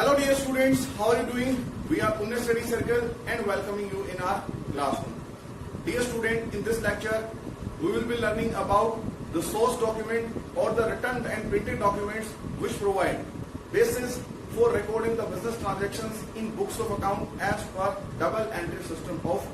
Hello dear students, how are you doing? We are Punya Study Circle and welcoming you in our classroom. Dear student, in this lecture, we will be learning about the source document or the written and printed documents which provide basis for recording the business transactions in books of account as per double entry system of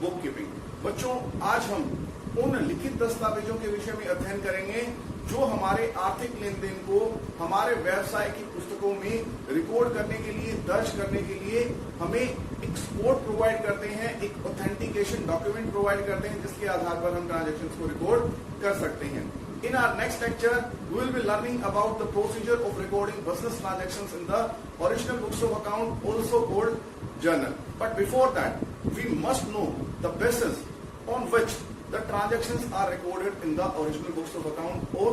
bookkeeping. बच्चों, आज हम उन लिखित दस्तावेजों के विषय में अध्ययन करेंगे जो हमारे आर्थिक लेन देन को हमारे व्यवसाय की पुस्तकों में रिकॉर्ड करने के लिए, दर्ज करने के लिए हमें एक सपोर्ट प्रोवाइड करते हैं, एक ऑथेंटिकेशन डॉक्यूमेंट प्रोवाइड करते हैं जिसके आधार पर हम ट्रांजैक्शंस को रिकॉर्ड कर सकते हैं. In our next lecture, we will be learning about the procedure of recording business transactions in the original books of account, also called journal. But before that, we must know the basis on which the transactions are recorded in the original books of account or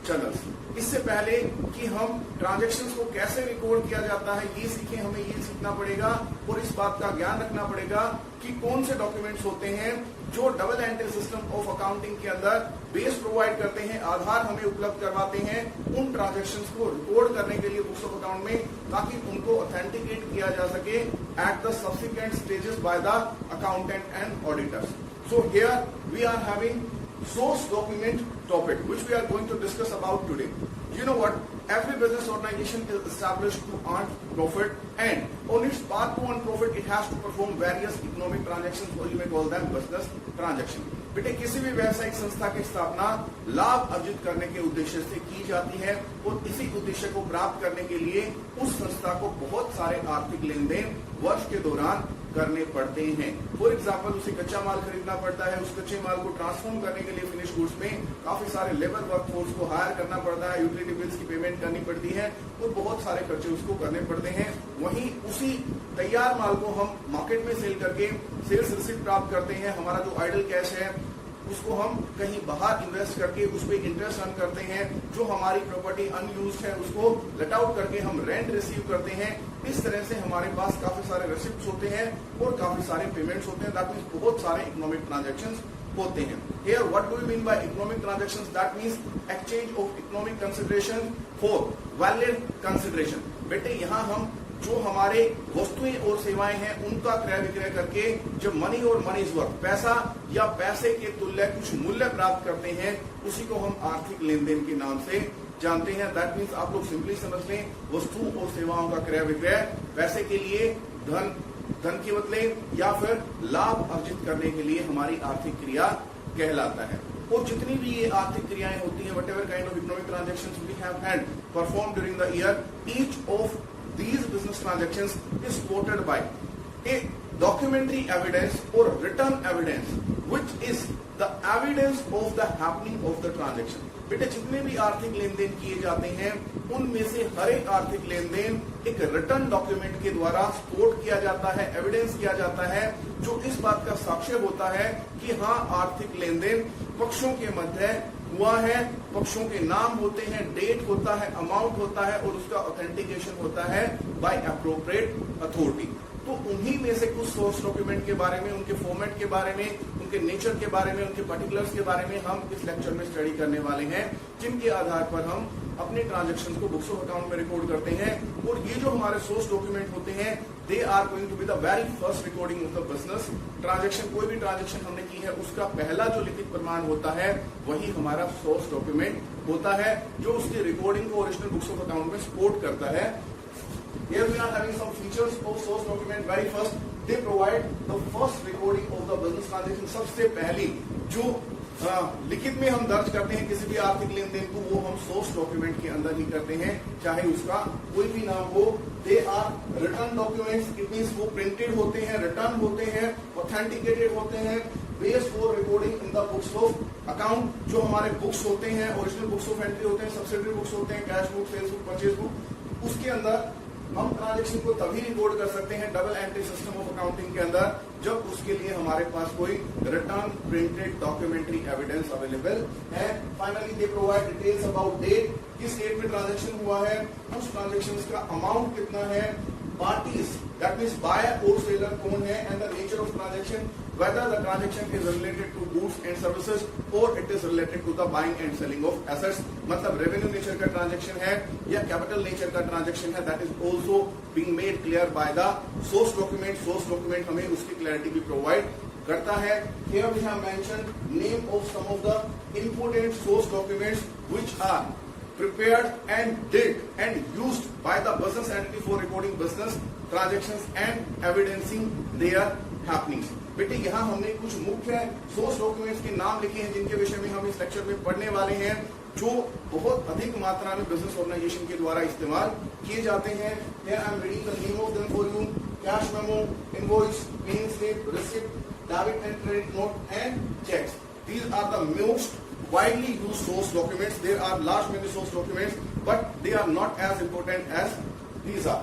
journals. इससे पहले कि हम transactions को कैसे record किया जाता है ये सीखें, हमें ये सीखना पड़ेगा और इस बात का ज्ञान रखना पड़ेगा कि कौन से डॉक्यूमेंट्स होते हैं जो double entry system of accounting के अंदर बेस प्रोवाइड करते हैं, आधार हमें उपलब्ध करवाते हैं उन ट्रांजैक्शंस को रिकॉर्ड करने के लिए बुक्स ऑफ अकाउंट में, ताकि उनको ऑथेंटिकेट किया जा सके eight the subsequent stages by the accountant and auditors. So here we are having source document topic which we are going to discuss about today. You know what? Every business organization is established to earn profit, and on its path to earn profit it has to perform various economic transactions, or you may call them business transaction. बेटे, किसी भी व्यावसायिक संस्था की स्थापना लाभ अर्जित करने के उद्देश्य से की जाती है और इसी उद्देश्य को प्राप्त करने के लिए उस संस्था को बहुत सारे आर्थिक लेन देन वर्ष के दौरान करने पड़ते हैं. फॉर एग्जाम्पल, उसे कच्चा माल खरीदना पड़ता है, उस कच्चे माल को ट्रांसफॉर्म करने के लिए फिनिश गुड्स में काफी सारे लेबर वर्कफोर्स को हायर करना पड़ता है, यूटिलिटी बिल्स की पेमेंट करनी पड़ती है और बहुत सारे खर्चे उसको करने पड़ते हैं. वहीं उसी तैयार माल को हम मार्केट में सेल करके सेल्स रिसीप्ट प्राप्त करते हैं. हमारा जो आइडल कैश है उसको हम कहीं बाहर इन्वेस्ट करके उस पर इंटरेस्ट अर्न करते हैं. जो हमारी प्रॉपर्टी अनयूज्ड है उसको लेट आउट करके हम रेंट रिसीव करते हैं. इस तरह से हमारे पास काफी सारे रिसिप्ट्स होते हैं और काफी सारे पेमेंट्स होते हैं. दैट मीन्स बहुत सारे इकोनॉमिक ट्रांजैक्शंस होते हैं. Here what do we mean by economic transactions? That means exchange of economic consideration for valid consideration. बेटे, यहाँ हम जो हमारे वस्तुएं और सेवाएं हैं उनका क्रय विक्रय करके जब मनी और मनी इज वर्थ, पैसा या पैसे के तुल्य कुछ मूल्य प्राप्त करते हैं, उसी को हम आर्थिक लेन देन के नाम से जानते हैं. दैट मीन्स आप लोग सिंपली समझ लें, वस्तु और सेवाओं का क्रय विक्रय पैसे के लिए, धन के बदले या फिर लाभ अर्जित करने के लिए हमारी आर्थिक क्रिया कहलाता है. और जितनी भी ये आर्थिक क्रियाएं होती हैं, whatever kind of economic transactions we have had performed during the year, each of these business transactions is supported by a documentary evidence or written evidence which is the evidence of the happening of the transaction. बेटे, जितने भी आर्थिक लेन then किए जाते हैं उनमें से हर एक आर्थिक लेन देन एक रिटर्न डॉक्यूमेंट के द्वारा सपोर्ट किया जाता है, एविडेंस किया जाता है, जो इस बात का साक्ष्य होता है कि हाँ, आर्थिक लेन देन पक्षों के मध्य हुआ है. पक्षों के नाम होते हैं, डेट होता है, अमाउंट होता है और उसका ऑथेंटिकेशन होता है बाय एप्रोप्रिएट अथॉरिटी. तो उन्हीं में से कुछ सोर्स डॉक्यूमेंट के बारे में, उनके फॉर्मेट के बारे में, उनके नेचर के बारे में, उनके पर्टिकुलर्स के बारे में हम इस लेक्चर में स्टडी करने वाले हैं, जिनके आधार पर हम अपने ट्रांजैक्शंस को बुक्स ऑफ अकाउंट में रिकॉर्ड करते हैं. और ये जो हमारे सोर्स डॉक्यूमेंट होते हैं, they are going to be the very first recording of the business transaction. कोई भी ट्रांजैक्शन हमने की है उसका पहला जो लिखित प्रमाण होता है वही हमारा सोर्स डॉक्यूमेंट होता है, जो उसकी रिकॉर्डिंग को ओरिजिनल बुक्स ऑफ अकाउंट में सपोर्ट करता है. Here we are having some features of source document. Very first, they provide the first recording of the business transaction. सबसे पहली जो लिखित में हम दर्ज करते हैं किसी भी आर्थिक लेन देन को, वो हम सोर्स डॉक्यूमेंट के अंदर ही करते हैं, चाहे उसका कोई भी नाम हो. They are return documents. It means वो प्रिंटेड होते हैं, रिटर्न होते हैं, ऑथेंटिकेटेड होते हैं, based for recording in the books of account. जो हमारे बुक्स होते हैं, ओरिजिनल बुक्स ऑफ एंट्री होते हैं, सब्सिडरी बुक्स होते हैं, cash book, sales book, purchase book, उसके अंदर हम ट्रांजैक्शन को तभी रिकॉर्ड कर सकते हैं double entry system of accounting के अंदर, जब उसके लिए हमारे पास कोई return printed documentary evidence available है. Finally they provide details about date, किस डेट में ट्रांजैक्शन हुआ है, उस ट्रांजैक्शन का अमाउंट कितना है, parties, that means buyer और seller कौन है, and the nature of transaction, whether the transaction is related to goods and services or it is related to the buying and selling of assets. मतलब revenue nature का transaction है या capital nature का transaction है, that is also being made clear by the source document. Source document हमें उसकी clarity भी provide करता है. Here we have mentioned name of some of the important source documents which are prepared and did and used by the business entity for recording business transactions and evidencing their happenings. बेटे यहाँ हमने कुछ मुख्य source documents के नाम लिखे हैं जिनके विषय में हम इस लेक्चर में पढ़ने वाले हैं, जो बहुत अधिक मात्रा में बिजनेस ऑर्गेनाइजेशन के द्वारा इस्तेमाल किए जाते हैं. Here I am reading the name of them for you. Cash memo, invoice, paying slip, receipt, debit and credit note and checks. These are the most widely used source documents. There are large many source documents, but they are not as important as these are.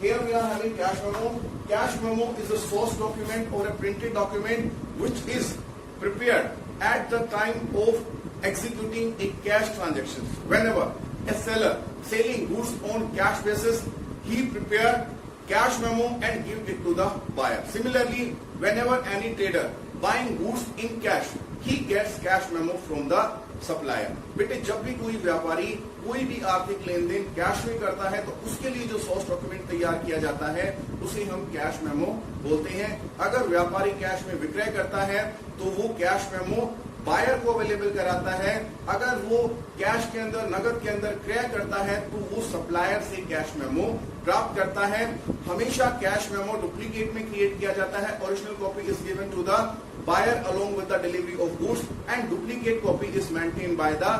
Here we are having cash memo. Cash memo is a source document or a printed document which is prepared at the time of executing a cash transaction. Whenever a seller selling goods on cash basis, he prepare cash memo and give it to the buyer. Similarly, whenever any trader buying goods in cash, he gets cash memo from the supplier. बेटे जब भी कोई व्यापारी कोई भी आर्थिक लेन then cash में करता है तो उसके लिए जो सोर्स डॉक्यूमेंट तैयार किया जाता है उसे हम कैश मेमो बोलते हैं. अगर व्यापारी कैश में विक्रय करता है तो वो कैश मेमो बायर को अवेलेबल कराता है. अगर वो कैश के अंदर नगद के अंदर क्रय करता है तो वो सप्लायर से कैश मेमो प्राप्त करता है. हमेशा कैश मेमो डुप्लीकेट में क्रिएट किया जाता है. Original copy is given to the buyer along with the delivery of goods and duplicate copy is maintained by the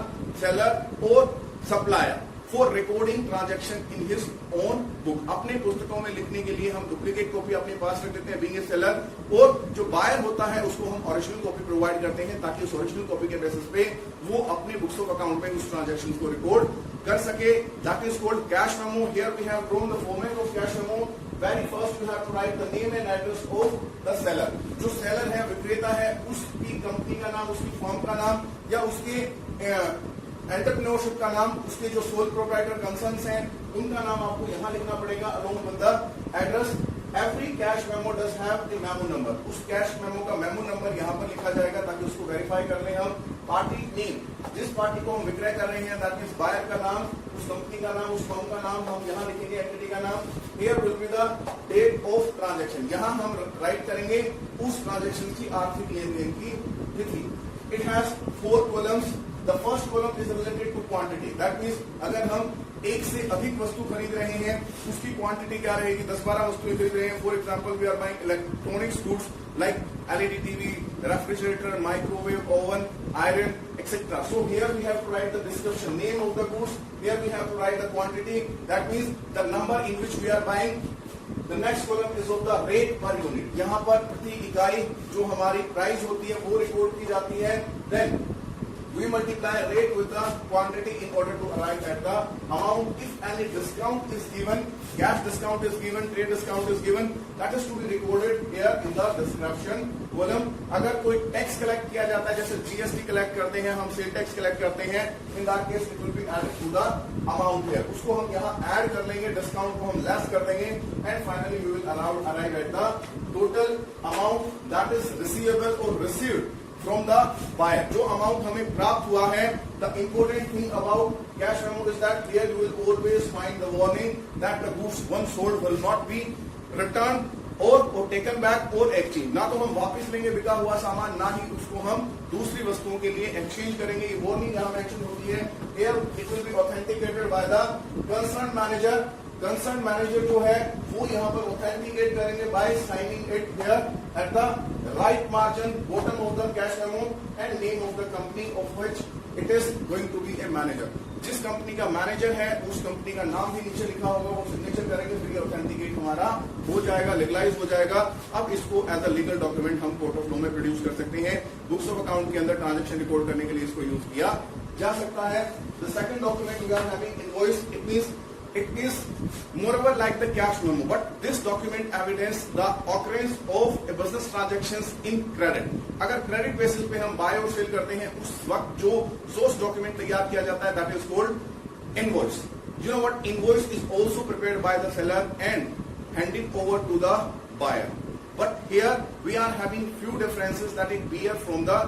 seller or supplier for recording transaction in his own book. अपने पुस्तकों में लिखने के लिए हम डुप्लीकेट कॉपी अपने पास रख देते हैं बीइंग ए सेलर, और जो बायर होता है उसको हम ओरिजिनल कॉपी प्रोवाइड करते हैं ताकि उस ओरिजिनल कॉपी के बेसिस पे वो अपने बुक्स ऑफ अकाउंट में उस ट्रांजेक्शन को रिकॉर्ड कर सके. That is called cash memo. Here we have drawn the format of cash memo. Very first you have to write the name and address of the seller. जो seller है, विक्रेता है, उसकी कंपनी का नाम, उसकी फर्म का नाम या उसके एंटरप्रेन्योरशिप का नाम, उसके जो सोल प्रोप्राइटर कंसर्न्स हैं उनका नाम आपको यहाँ लिखना पड़ेगा along with the address. Every cash memo does have a memo number. उस कैश मेमो का मेमो नंबर यहाँ पर लिखा जाएगा ताकि उसको वेरीफाई कर लें हम. पार्टी नेम, जिस पार्टी को हम विक्रय कर रहे हैं दैट मींस बायर का नाम, उस कंपनी का नाम, उस फर्म का नाम हम यहाँ लिखेंगे, एंटिटी का नाम. Here will be the date of transaction. यहाँ हम राइट करेंगे उस ट्रांजैक्शन की आर्थिक लेन देन की तिथि. It has 4 columns. The first column is related to quantity. That means अगर हम एक से अधिक वस्तु खरीद रहे हैं उसकी क्वांटिटी क्या रहेगी. 10-12 वस्तुएं खरीद रहे हैं. For example we are buying electronics goods like LED TV, refrigerator, microwave, oven, iron, etc. So here we have to write the description, name of the goods. Here we have to write the quantity. That means the number in which we are buying. The next column is of the rate per unit. यहाँ पर प्रति इकाई जो हमारी price होती है वो record की जाती है. Then we multiply rate with the quantity in order to arrive at the amount. If any discount is given, cash discount is given, trade discount is given, that is to be recorded here in the description column. अगर कोई tax collect किया जाता है जैसे GST collect करते हैं हम, sale tax collect करते हैं, in that case it will be added to the amount here. उसको हम यहाँ ऐड कर लेंगे, डिस्काउंट को हम लेस कर देंगे, and finally we will arrive at the total amount that is receivable or received from the buyer. जो अमाउंट हमें प्राप्त हुआ है. The important thing about cash memo is that here you will always find the warning that the goods once sold will not be returned or taken back or exchange. ना तो हम वापस लेंगे बिका हुआ सामान, ना ही उसको हम दूसरी वस्तुओं के लिए एक्सचेंज करेंगे. ये वार्निंग यहाँ मेंशन होती है. Here it will be authenticated by the concerned manager. Concern manager जो है वो यहाँ पर ऑथेंटिकेट करेंगे by signing it here at the right margin bottom of the cash memo and name of the company of which it is going to be a manager. जिस company का manager है उस कंपनी का नाम भी नीचे लिखा होगा, वो सिग्नेचर करेंगे, फिर ये ऑथेंटिकेट हमारा हो जाएगा, लीगलाइज हो जाएगा. अब इसको एज अ लीगल डॉक्यूमेंट हम कोर्ट ऑफ लॉ में प्रोड्यूस कर सकते हैं. बुक्स ऑफ अकाउंट के अंदर ट्रांजेक्शन रिकॉर्ड करने के लिए इसको यूज किया जा सकता है. The second document we are having invoice. It means it is moreover like the cash memo, but this document evidence the occurrence of a business transactions in credit. अगर credit basis पे हम bye और cell करते हैं उस वक्त जो source document तैयार किया जाता है that is called invoice. You know what? Invoice is also prepared by the seller and handed over to the buyer. But here we are having few differences that it bear from the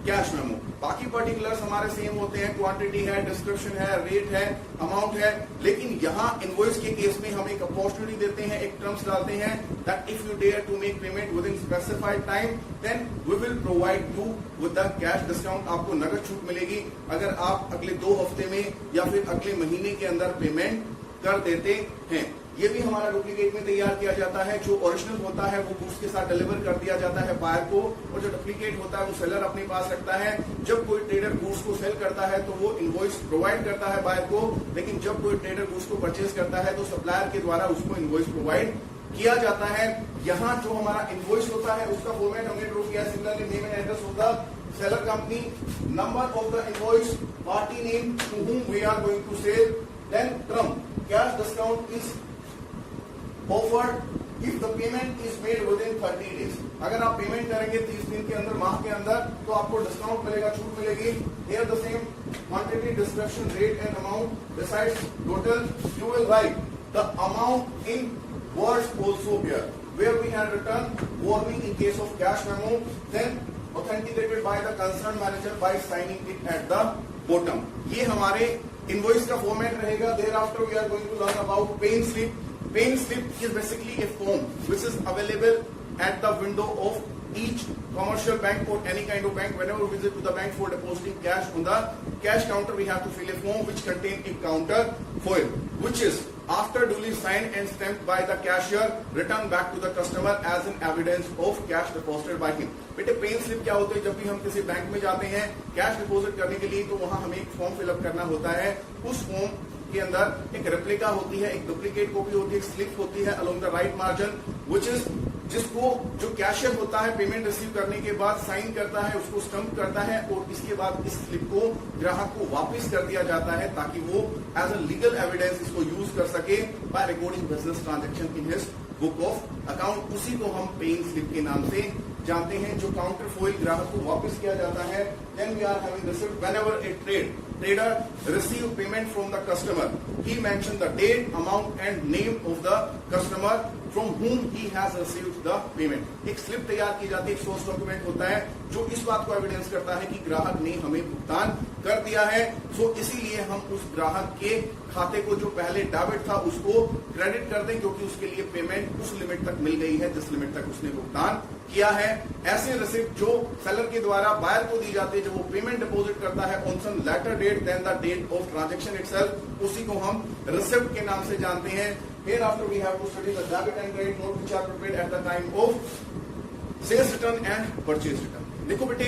cash memo. बाकी particulars हमारे same होते हैं, quantity है, description है, rate है, amount है, लेकिन यहाँ इनवॉइस के केस में हम एक अपॉर्चुनिटी देते हैं, एक टर्म्स डालते हैं that if you dare to make payment within specified time, then we will provide you with the cash discount. आपको नगद छूट मिलेगी अगर आप अगले 2 हफ्ते में या फिर अगले महीने के अंदर पेमेंट कर देते हैं. ये भी हमारा डुप्लीकेट में तैयार किया जाता है. जो ओरिजिनल होता है वो गुड्स के साथ डिलीवर कर दिया जाता है बायर को, और जो डुप्लीकेट होता है वो सेलर अपने पास रखता है. जब कोई ट्रेडर गुड्स को सेल करता है तो वो इनवॉइस प्रोवाइड करता है बायर को, लेकिन जब कोई ट्रेडर गुड्स को परचेज करता है तो सप्लायर के द्वारा उसको इनवॉइस प्रोवाइड किया जाता है. यहाँ जो हमारा इनवॉइस होता है उसका फॉर्मेट हमने ड्रॉ किया. Similarly name and address of the seller company, number of the invoice, party name to whom we are going to sell, then term. Cash discount is offered if the payment is made within 30 days. अगर आप payment करेंगे 30 दिन के अंदर, माह के अंदर, तो आपको डिस्काउंट मिलेगा, छूट मिलेगी. Here the same quantity, description, rate and amount. Besides total, you will write the amount in words also here. Where we had written warning in case of cash memo, then authenticated by the concerned manager by signing it at the bottom. ये हमारे invoice का format रहेगा. Thereafter we are going to learn about paying slip. Paying slip is basically a form which is available at the window of each commercial bank or any kind of bank. Whenever we visit to the bank for depositing cash on the cash counter, we have to fill a form which contains a counter foil, which is after duly signed and stamped by the cashier, return back to the customer as an evidence of cash deposited by him. बेटे pen slip क्या होते हैं? जब भी हम किसी bank में जाते हैं कैश डिपॉजिट करने के लिए, तो वहां हमें एक फॉर्म फिलअप करना होता है. उस फॉर्म के अंदर एक रेप्लिका होती है, एक डुप्लीकेट कॉपी होती है, एक स्लिप होती है along the right margin, which is जिसको जो कैशियर होता है पेमेंट रिसीव करने के बाद साइन करता है, उसको स्टम्प करता है और इसके बाद इस स्लिप को ग्राहक को वापस कर दिया जाता है ताकि वो एज अ लीगल एविडेंस इसको यूज कर सके by recording business transaction in his book of account. उसी को हम पेइंग स्लिप के नाम से जानते हैं. जो काउंटर फॉइल ग्राहक को वापस किया जाता है. Then we are having received whenever a trader receive payment from the customer, he mentioned the date, amount and name of the customer from whom he has received the payment. एक slip तैयार की जाती है, एक source document होता है जो इस बात को एविडेंस करता है कि ग्राहक ने हमें भुगतान कर दिया है. सो इसीलिए हम उस ग्राहक के खाते को जो पहले डेबिट था उसको क्रेडिट कर दें, क्योंकि उसके लिए पेमेंट उस लिमिट तक मिल गई है जिस लिमिट तक उसने भुगतान किया है. ऐसे रिसिप्ट जो सेलर के द्वारा बायर को दी जाती है, जब वो पेमेंट डिपॉजिट करता है on some later date than the date of transaction itself, उसी को हम रिसिप्ट के नाम से जानते हैं. Hereafter we have to study the debit and credit note which are prepared at the time of sales return and purchase return. देखो बेटे,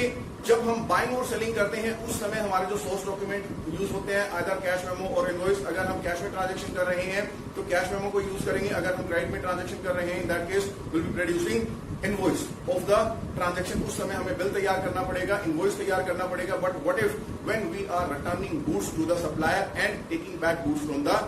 जब हम बाइंग और सेलिंग करते हैं उस समय हमारे जो सोर्स डॉक्यूमेंट यूज होते हैं आइदर कैश मेमो और इनवॉइस. अगर हम कैश में ट्रांजैक्शन कर रहे हैं तो कैश मेमो को यूज करेंगे. अगर हम क्रेडिट में ट्रांजैक्शन कर रहे हैं in that case will be producing invoice of the transaction. उस समय हमें बिल तैयार करना पड़ेगा, इनवॉइस तैयार करना पड़ेगा. But what if when we are returning goods to the supplier and taking back goods from the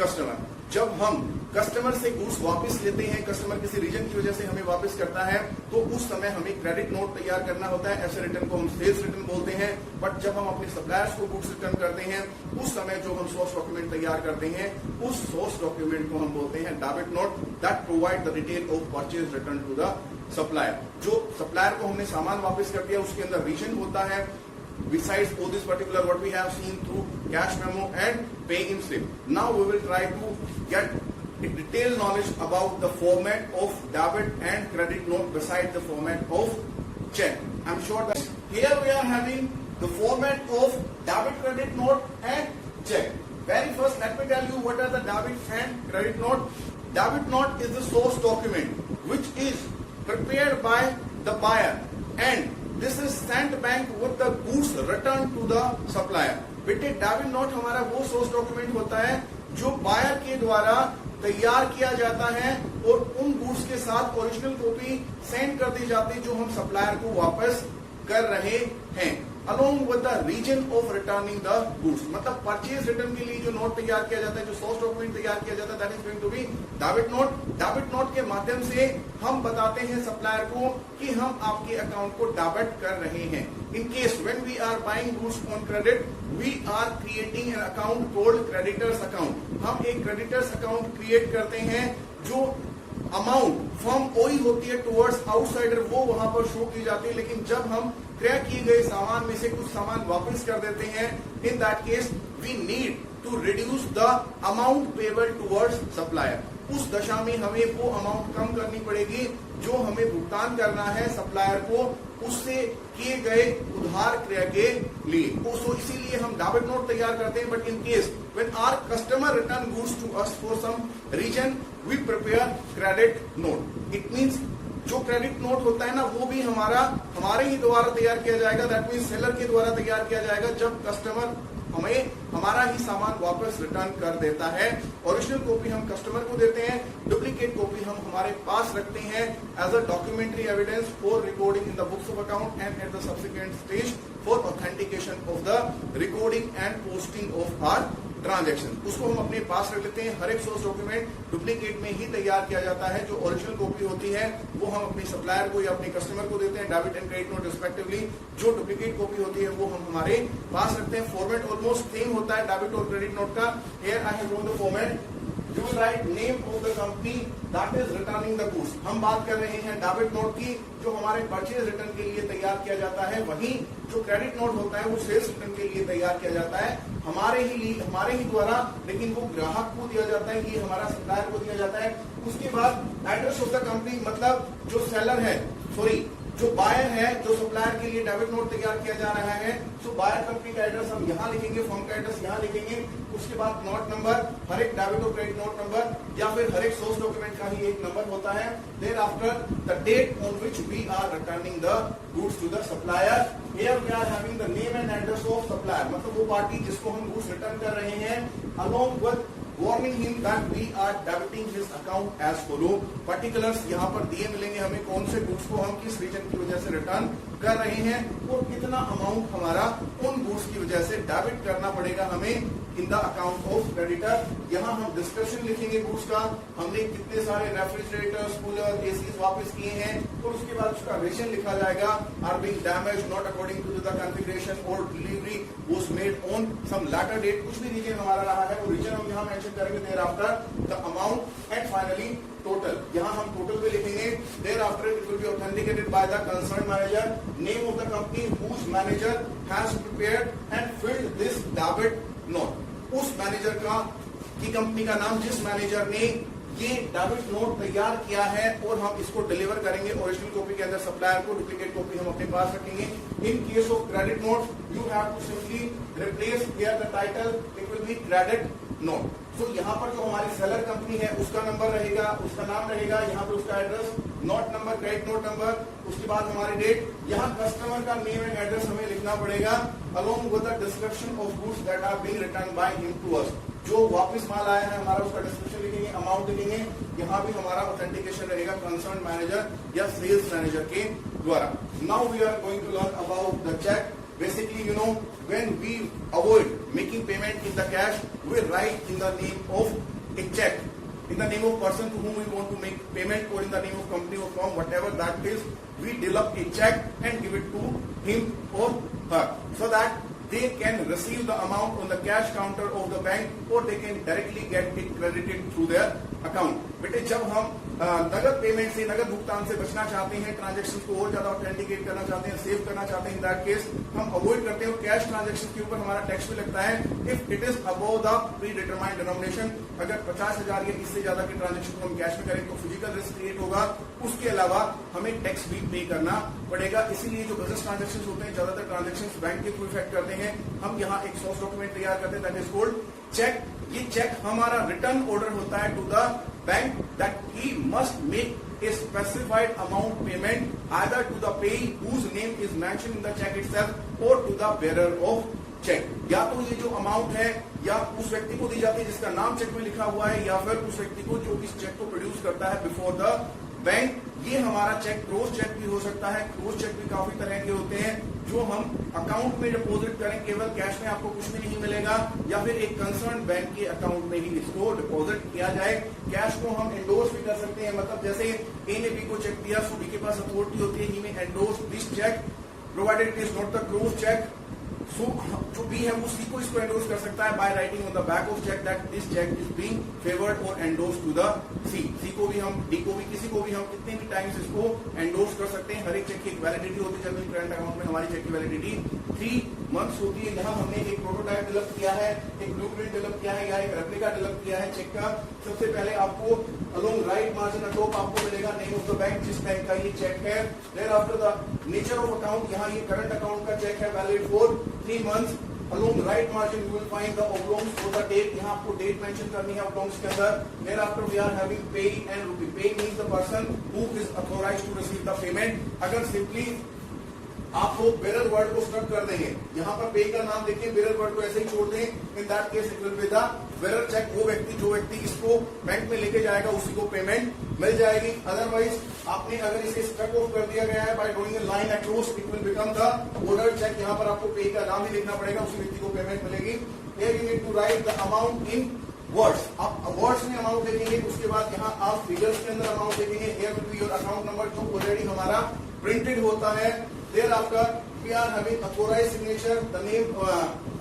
customer. जब हम कस्टमर से गुड्स वापस लेते हैं, कस्टमर किसी रीजन की वजह से हमें वापस करता है, तो उस समय हमें क्रेडिट नोट तैयार करना होता है. ऐसे रिटर्न को हम सेल्स रिटर्न बोलते हैं. बट जब हम अपने सप्लायर्स को गुड्स रिटर्न करते हैं उस समय जो हम सोर्स डॉक्यूमेंट तैयार करते हैं उस सोर्स डॉक्यूमेंट को हम बोलते हैं debit note that provide the detail of purchase return to the supplier. जो सप्लायर को हमने सामान वापस कर दिया उसके अंदर रीजन होता है. Besides all this particular what we have seen through cash memo and pay-in slip. Now we will try to get a detailed knowledge about the format of debit and credit note beside the format of check. I'm sure that here we are having the format of debit credit note and check. Very first let me tell you what are the debit and credit note. Debit note is the source document which is prepared by the buyer and this is sent bank with the goods returned to the supplier. बेटे debit note हमारा वो source document होता है जो buyer के द्वारा तैयार किया जाता है और उन गुड्स के साथ ओरिजिनल कॉपी सेंड कर दी जाती है जो हम सप्लायर को वापस कर रहे हैं along with the region of returning the goods. मतलब परचेज रिटर्न के लिए जो नोट तैयार किया जाता है, जो सोर्स डॉक्यूमेंट तैयार किया जाता है, that is going to be debit note. Debit note के माध्यम से हम बताते हैं सप्लायर को कि हम आपके अकाउंट को डेबिट कर रहे हैं. In case when we are buying goods on credit we are creating an account called creditors account. हम एक क्रेडिटर्स अकाउंट क्रिएट करते हैं जो अमाउंट फर्म ओई होती है टुवर्ड्स आउटसाइडर, वो वहां पर शो की जाती है। लेकिन जब हम क्रय किए गए सामान में से कुछ सामान वापस कर देते हैं, in that case we need to reduce the amount payable towards supplier. उस दशा में हमें वो अमाउंट कम करनी पड़ेगी जो हमें भुगतान करना है सप्लायर को उससे किए गए उधार क्रय के लिए। तो इसीलिए हम डेबिट नोट तैयार करते हैं। But in case when our customer return goods to us for some reason we prepare credit note. It means जो क्रेडिट नोट होता है ना, वो भी हमारे ही द्वारा तैयार किया जाएगा। दैट मींस सेलर के द्वारा तैयार किया जाएगा जब कस्टमर हमें हमारा ही सामान वापस रिटर्न कर देता है। ओरिजिनल कॉपी हम कस्टमर को देते हैं, डुप्लीकेट कॉपी हम हमारे पास रखते हैं as a documentary evidence for recording in the books of account and at the subsequent stage for authentication of the recording and posting of our transaction. उसको हम अपने पास रख लेते हैं। हर एक सोर्स डॉक्यूमेंट डुप्लीकेट में ही तैयार किया जाता है। जो ओरिजिनल कॉपी होती है वो हम अपने सप्लायर को या अपने कस्टमर को देते हैं, debit and credit note respectively. जो डुप्लीकेट कॉपी होती है वो हम हमारे पास रखते हैं। फॉर्मेट ऑलमोस्ट सेम होता है डेबिट और क्रेडिट नोट का। Here I have drawn the format. You will write name of the company that is returning the goods। हम बात कर रहे हैं डेबिट नोट की, जो हमारे परचेज रिटर्न के लिए तैयार किया जाता है। वहीं जो क्रेडिट नोट होता है वो सेल्स रिटर्न के लिए तैयार किया जाता है हमारे ही द्वारा, लेकिन वो ग्राहक को दिया जाता है, ये हमारा सप्लायर को दिया जाता है। उसके बाद एड्रेस ऑफ द कंपनी, मतलब जो सेलर है, जो बायर है, जो सप्लायर के लिए डेबिट नोट तैयार किया जा रहा है, तो बायर कंपनी का एड्रेस हम यहाँ लिखेंगे, फर्म का एड्रेस यहाँ लिखेंगे। उसके बाद नोट नंबर, हर एक डेबिट और क्रेडिट नोट नंबर या फिर हर एक सोर्स डॉक्यूमेंट का ही एक नंबर होता है। Thereafter the date on which we are returning the goods to the supplier. Here we are having the name and address of supplier, मतलब वो पार्टी जिसको हम गुड्स रिटर्न कर रहे हैं, along with warning him that we are debiting his account as follow। Particulars यहाँ पर दिए मिलेंगे हमें, कौन से गुड्स को हम किस रीजन की वजह से रिटर्न कर रहे हैं और कितना अमाउंट हमारा उन गुड्स की वजह से डेबिट करना पड़ेगा हमें in the account of creditor. यहाँ हम डिस्क्रिप्शन लिखेंगे गुड्स का, हमने कितने सारे रेफ्रिजरेटर्स, कूलर, एसीज वापस किए हैं, और उसके बाद उसका रेशन लिखा जाएगा। Are being damage not according to the configuration और delivery was made on some later date. कुछ भी रीजन हमारा रहा है वो रीजन हम यहाँ मेंशन करेंगे। Thereafter the amount and finally total, यहाँ हम टोटल पे लिखेंगे। Thereafter it will be authenticated by the concern manager, name of the company whose manager has prepared and filled this debit note. उस manager की company का नाम जिस manager ने ये डेबिट नोट तैयार किया है, और हम इसको डिलीवर करेंगे ओरिजिनल कॉपी के अंदर सप्लायर को, डुप्लीकेट कॉपी हम अपने पास रखेंगे। In case of credit note you have to simply replace here the title, it will be credit note. तो यहाँ पर जो हमारी सेलर कंपनी है उसका नंबर रहेगा, उसका नाम रहेगा, यहाँ पर उसका address, note number, credit note number, उसके बाद हमारी डेट। यहाँ कस्टमर का नेम एंड एड्रेस हमें लिखना पड़ेगा along with the description of goods that are being return by him to us. जो वापस माल आया है हमारा उसका डिस्क्रिप्शन लिखेंगे, अमाउंट लिखेंगे। यहाँ भी हमारा ऑथेंटिकेशन रहेगा कंसर्न मैनेजर या सेल्स मैनेजर के द्वारा। Now we are going to learn about the cheque. Basically, you know, when we avoid making payment in the cash, we write in the name of a check, in the name of person to whom we want to make payment, or in the name of company or firm, whatever that is, we develop a check and give it to him or her, so that they can receive the amount on the cash counter of the bank, or they can directly get it credited through their account। बेटे जब हम नगद payment से, नगद भुगतान से बचना चाहते हैं, ट्रांजैक्शन को और ज्यादा ऑथेंटिकेट करना चाहते हैं, सेव करना चाहते हैं, इन दैट केस हम अवॉइड करते हैं। कैश ट्रांजैक्शन के ऊपर हमारा टैक्स भी लगता है if it is above the pre determined denomination. अगर 50,000 या इससे ज्यादा की ट्रांजैक्शन को हम कैश में करें तो फिजिकल रिस्क क्रिएट होगा। उसके अलावा हमें टैक्स भी पे करना पड़ेगा। इसीलिए जो बिजनेस ट्रांजैक्शन होते हैं, ज्यादातर ट्रांजैक्शन बैंक के थ्रू इफेक्ट करते हैं। हम यहाँ एक सोर्स डॉक्यूमेंट तैयार करते हैं दैट इज कॉल्ड चेक। ये चेक हमारा रिटर्न ऑर्डर होता है to the bank that he must make a specified amount payment either to the payee whose name is mentioned in the check itself or to the bearer of check। या तो ये जो amount है या उस व्यक्ति को दी जाती है जिसका नाम चेक में लिखा हुआ है, या फिर उस व्यक्ति को जो इस चेक को प्रोड्यूस करता है बिफोर द बैंक। ये हमारा चेक क्रॉस चेक भी हो सकता है। क्रॉस चेक भी काफी तरह के होते हैं जो हम अकाउंट में डिपॉजिट करें, केवल कैश में आपको कुछ भी नहीं मिलेगा, या फिर एक कंसर्न बैंक के अकाउंट में ही इसको डिपॉजिट किया जाए। कैश को हम एंडोर्स भी कर सकते हैं, मतलब जैसे ए ने बी को चेक दिया, सो बी के पास अथॉरिटी होती है ही में endorse this cheque provided it is not the cross cheque so जो बी है वो सी को इसको एंडोर्स कर सकता है by writing on the back of cheque that this cheque is being favoured और endorse to the C. C को भी हम, डी को भी, किसी को भी हम कितने भी टाइम्स इसको एंडोर्स कर सकते हैं। हर एक चेक की एक वैलिडिटी होती है। जनरल करंट अकाउंट में हमारी चेक की वैलिडिटी 3 मंथ्स होती है। यहाँ हमने एक प्रोटोटाइप डेवलप किया है, एक ब्लूप्रिंट डेवलप किया है या एक रेप्लिका डेवलप किया है चेक का। सबसे पहले आपको अलोंग राइट मार्जिन टॉप आपको मिलेगा नेम ऑफ द बैंक, जिस बैंक का ये चेक है। Thereafter the nature of account, यहाँ ये करंट अकाउंट का चेक है valid for 3 months. Along right margin you will find the oblongs for the date. यहाँ आपको डेट मेंशन करनी है oblongs के अंदर. Thereafter we are having pay and rupee. Pay means the person who is authorized to receive the payment. अगर simply आप लोग bearer word को स्ट्रक कर देंगे, यहाँ पर पे का नाम देखिए, बेरर वर्ड को ऐसे ही छोड़ दें, इन that case it will be the bearer check. वो व्यक्ति, जो व्यक्ति इसको बैंक में लेके जाएगा उसी को पेमेंट मिल जाएगी। अदरवाइज आपने अगर इसे स्ट्रक ऑफ कर दिया गया है by drawing a line across, it will become the order cheque. यहाँ पर आपको पे का नाम ही लिखना पड़ेगा, उसी व्यक्ति को पेमेंट मिलेगी। Here you need to write the amount in words. आप वर्ड्स में अमाउंट लिखेंगे, उसके बाद यहाँ आप फिगर्स के अंदर अमाउंट लिखेंगे। Here will be your account number जो ऑलरेडी हमारा प्रिंटेड होता है। Thereafter we are having authorized signature, the name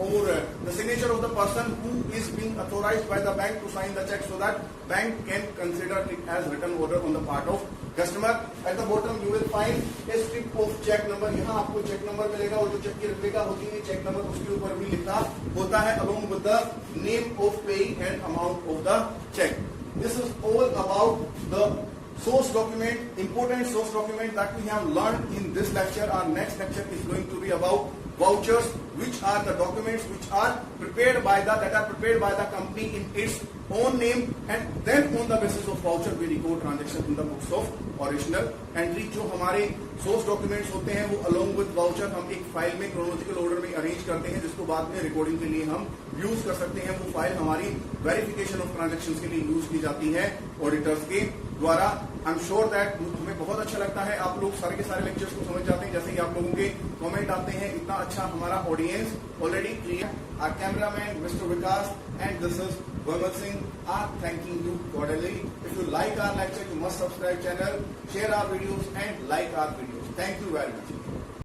or the signature of the person who is being authorized by the bank to sign the check, so that bank can consider it as written order on the part of customer. At the bottom you will find a strip of check number. यहाँ आपको check number मिलेगा और जो check की replica होती है check number उसके ऊपर भी लिखा होता है along with the name of payee and amount of the check. This is all about the source document, important source document that we have learned in this lecture. Our next lecture is going to be about vouchers, which are the documents which are prepared by the company in its own name, and then on the basis of voucher we record transaction in the books of original entry. जो हमारे source documents होते हैं वो along with voucher हम एक file में chronological order में arrange करते हैं, जिसको बाद में रिकॉर्डिंग के लिए हम यूज कर सकते हैं। वो फाइल हमारी वेरिफिकेशन ऑफ ट्रांजेक्शन्स के लिए यूज की जाती है ऑडिटर्स के द्वारा। आई एम श्योर दैट हमें बहुत अच्छा लगता है, आप लोग सारे के सारे लेक्चर्स को समझ जाते हैं। जैसे ही आप लोगों के कमेंट आते हैं, इतना अच्छा हमारा audience already clear. Our cameraman mister Vikas and this is Gurmat Singh are thanking you cordially. If you like our lecture, you must subscribe channel, share our videos and like our videos. Thank you very much.